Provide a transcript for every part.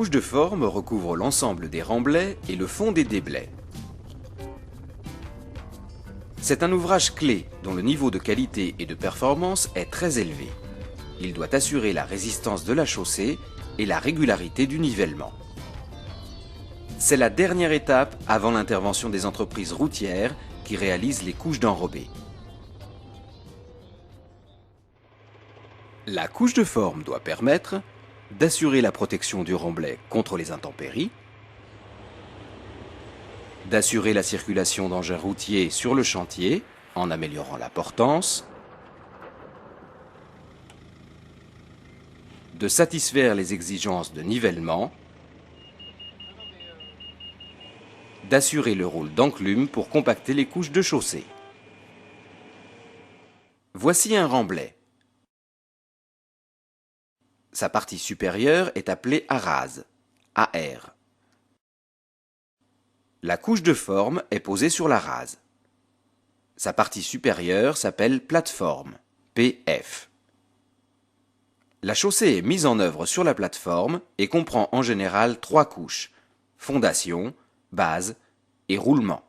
couche de forme recouvre l'ensemble des remblais et le fond des déblais. C'est un ouvrage clé dont le niveau de qualité et de performance est très élevé. Il doit assurer la résistance de la chaussée et la régularité du nivellement. C'est la dernière étape avant l'intervention des entreprises routières qui réalisent les couches d'enrobés. La couche de forme doit permettre d'assurer la protection du remblai contre les intempéries, d'assurer la circulation d'engins routiers sur le chantier en améliorant la portance, de satisfaire les exigences de nivellement, d'assurer le rôle d'enclume pour compacter les couches de chaussée. Voici un remblai. Sa partie supérieure est appelée arase, AR. La couche de forme est posée sur la rase. Sa partie supérieure s'appelle plateforme, PF. La chaussée est mise en œuvre sur la plateforme et comprend en général 3 couches, fondation, base et roulement.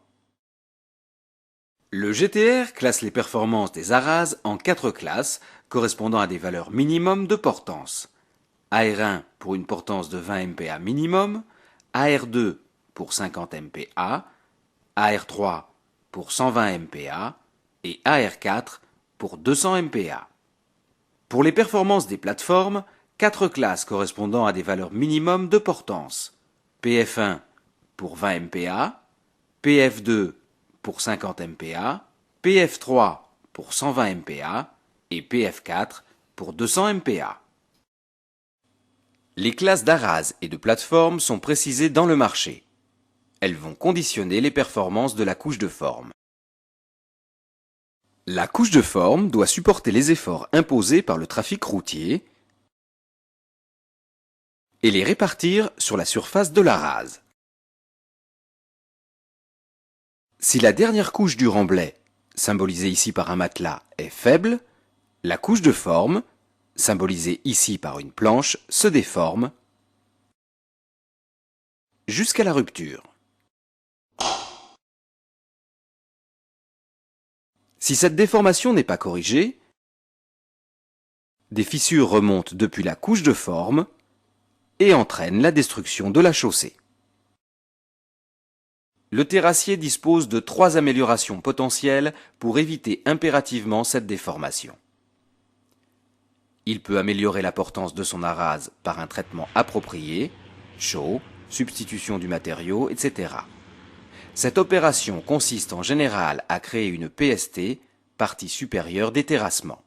Le GTR classe les performances des arases en 4 classes correspondant à des valeurs minimum de portance. AR1 pour une portance de 20 MPa minimum, AR2 pour 50 MPa, AR3 pour 120 MPa et AR4 pour 200 MPa. Pour les performances des plateformes, 4 classes correspondant à des valeurs minimum de portance. PF1 pour 20 MPa, PF2 pour 50 MPa, PF3 pour 120 MPa et PF4 pour 200 MPa. Les classes d'arase et de plateforme sont précisées dans le marché. Elles vont conditionner les performances de la couche de forme. La couche de forme doit supporter les efforts imposés par le trafic routier et les répartir sur la surface de la rase. Si la dernière couche du remblai, symbolisée ici par un matelas, est faible, la couche de forme, symbolisée ici par une planche, se déforme jusqu'à la rupture. Si cette déformation n'est pas corrigée, des fissures remontent depuis la couche de forme et entraînent la destruction de la chaussée. Le terrassier dispose de 3 améliorations potentielles pour éviter impérativement cette déformation. Il peut améliorer la portance de son arase par un traitement approprié, chaud, substitution du matériau, etc. Cette opération consiste en général à créer une PST, partie supérieure des terrassements.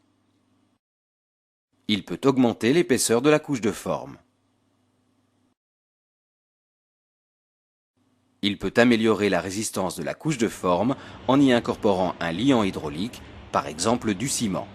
Il peut augmenter l'épaisseur de la couche de forme. Il peut améliorer la résistance de la couche de forme en y incorporant un liant hydraulique, par exemple du ciment.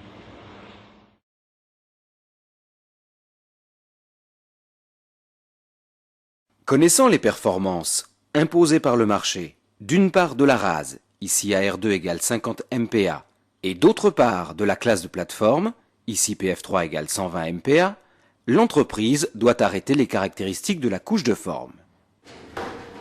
Connaissant les performances imposées par le marché, d'une part de la rase, ici AR2 égale 50 MPa, et d'autre part de la classe de plateforme, ici PF3 égale 120 MPa, l'entreprise doit arrêter les caractéristiques de la couche de forme.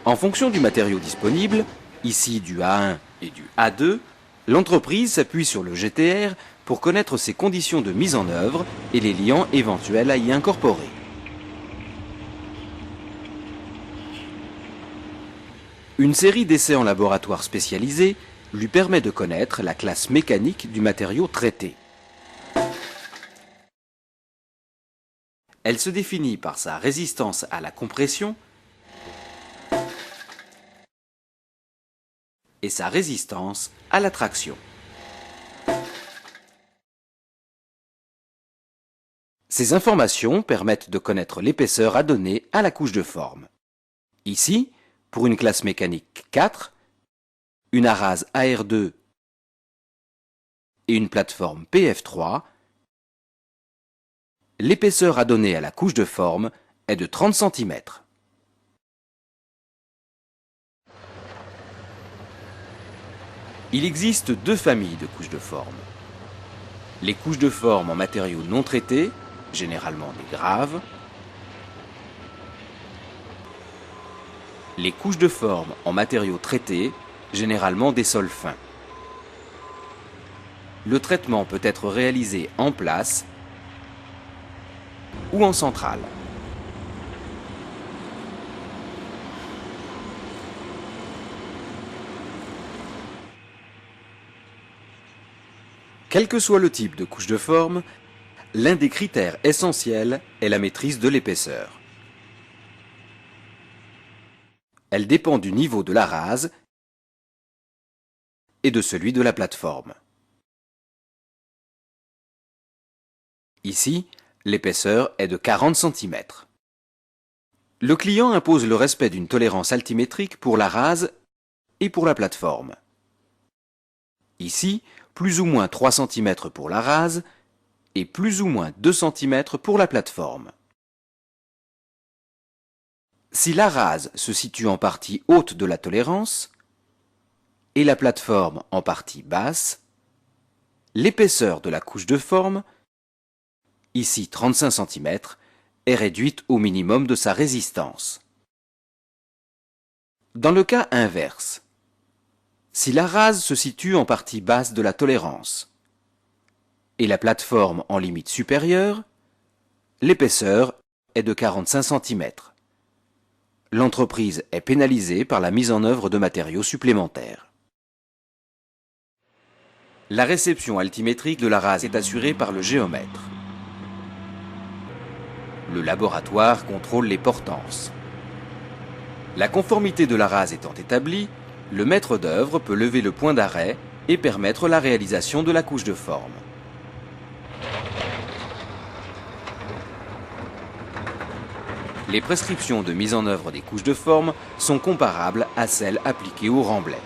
En fonction du matériau disponible, ici du A1 et du A2, l'entreprise s'appuie sur le GTR pour connaître ses conditions de mise en œuvre et les liants éventuels à y incorporer. Une série d'essais en laboratoire spécialisé lui permet de connaître la classe mécanique du matériau traité. Elle se définit par sa résistance à la compression et sa résistance à la traction. Ces informations permettent de connaître l'épaisseur à donner à la couche de forme. Ici, pour une classe mécanique 4, une arase AR2 et une plateforme PF3, l'épaisseur à donner à la couche de forme est de 30 cm. Il existe 2 familles de couches de forme. Les couches de forme en matériaux non traités, généralement des graves, Les couches de forme en matériaux traités, généralement des sols fins. Le traitement peut être réalisé en place ou en centrale. Quel que soit le type de couche de forme, l'un des critères essentiels est la maîtrise de l'épaisseur. Elle dépend du niveau de la rase et de celui de la plateforme. Ici, l'épaisseur est de 40 cm. Le client impose le respect d'une tolérance altimétrique pour la rase et pour la plateforme. Ici, plus ou moins 3 cm pour la rase et plus ou moins 2 cm pour la plateforme. Si la rase se situe en partie haute de la tolérance et la plateforme en partie basse, l'épaisseur de la couche de forme, ici 35 cm, est réduite au minimum de sa résistance. Dans le cas inverse, si la rase se situe en partie basse de la tolérance et la plateforme en limite supérieure, l'épaisseur est de 45 cm. L'entreprise est pénalisée par la mise en œuvre de matériaux supplémentaires. La réception altimétrique de la rase est assurée par le géomètre. Le laboratoire contrôle les portances. La conformité de la rase étant établie, le maître d'œuvre peut lever le point d'arrêt et permettre la réalisation de la couche de forme. Les prescriptions de mise en œuvre des couches de forme sont comparables à celles appliquées au remblai.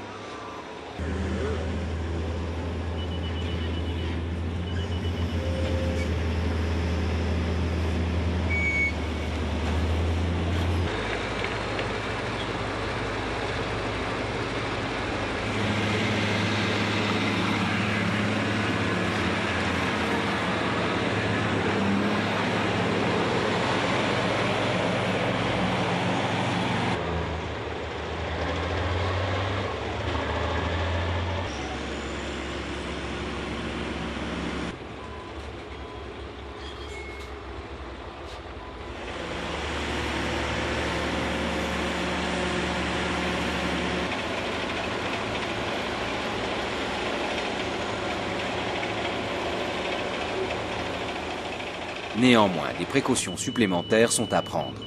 Néanmoins, des précautions supplémentaires sont à prendre.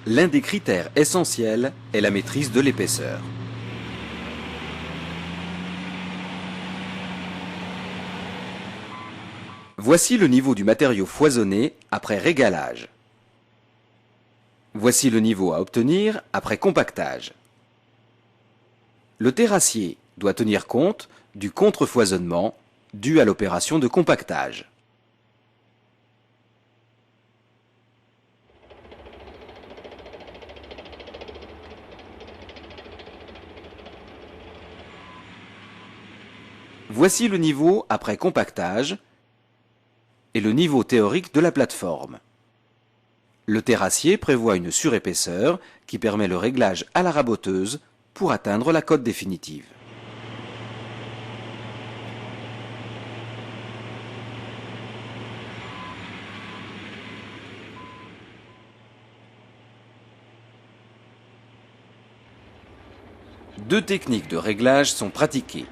L'un des critères essentiels est la maîtrise de l'épaisseur. Voici le niveau du matériau foisonné après régalage. Voici le niveau à obtenir après compactage. Le terrassier doit tenir compte du contre-foisonnement dû à l'opération de compactage. Voici le niveau après compactage et le niveau théorique de la plateforme. Le terrassier prévoit une surépaisseur qui permet le réglage à la raboteuse pour atteindre la cote définitive. Deux techniques de réglage sont pratiquées.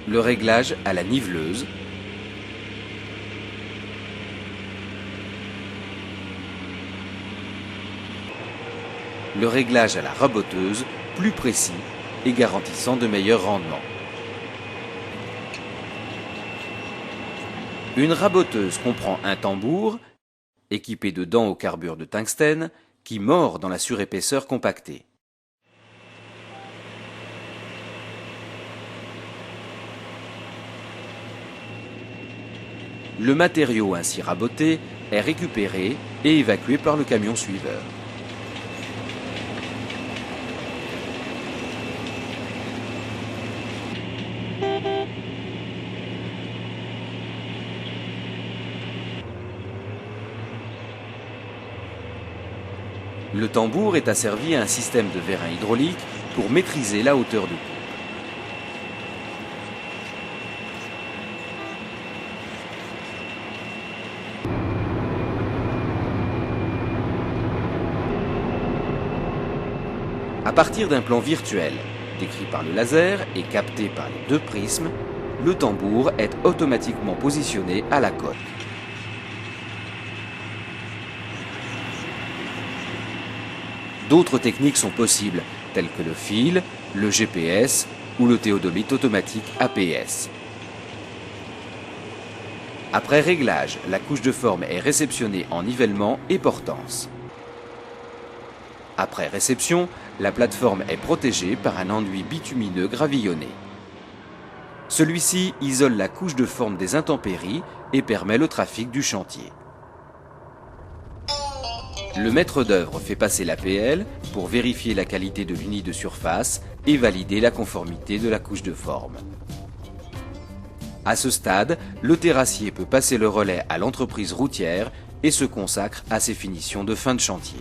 Le réglage à la niveleuse le réglage à la raboteuse, plus précis et garantissant de meilleurs rendements. Une raboteuse comprend un tambour, équipé de dents au carbure de tungstène, qui mord dans la surépaisseur compactée. Le matériau ainsi raboté est récupéré et évacué par le camion suiveur. Le tambour est asservi à un système de vérin hydraulique pour maîtriser la hauteur de coupe. À partir d'un plan virtuel, décrit par le laser et capté par les deux prismes, le tambour est automatiquement positionné à la coque. D'autres techniques sont possibles, telles que le fil, le GPS ou le théodomite automatique APS. Après réglage, la couche de forme est réceptionnée en nivellement et portance. Après réception, la plateforme est protégée par un enduit bitumineux gravillonné. Celui-ci isole la couche de forme des intempéries et permet le trafic du chantier. Le maître d'œuvre fait passer l'APL pour vérifier la qualité de l'uni de surface et valider la conformité de la couche de forme. À ce stade, le terrassier peut passer le relais à l'entreprise routière et se consacre à ses finitions de fin de chantier.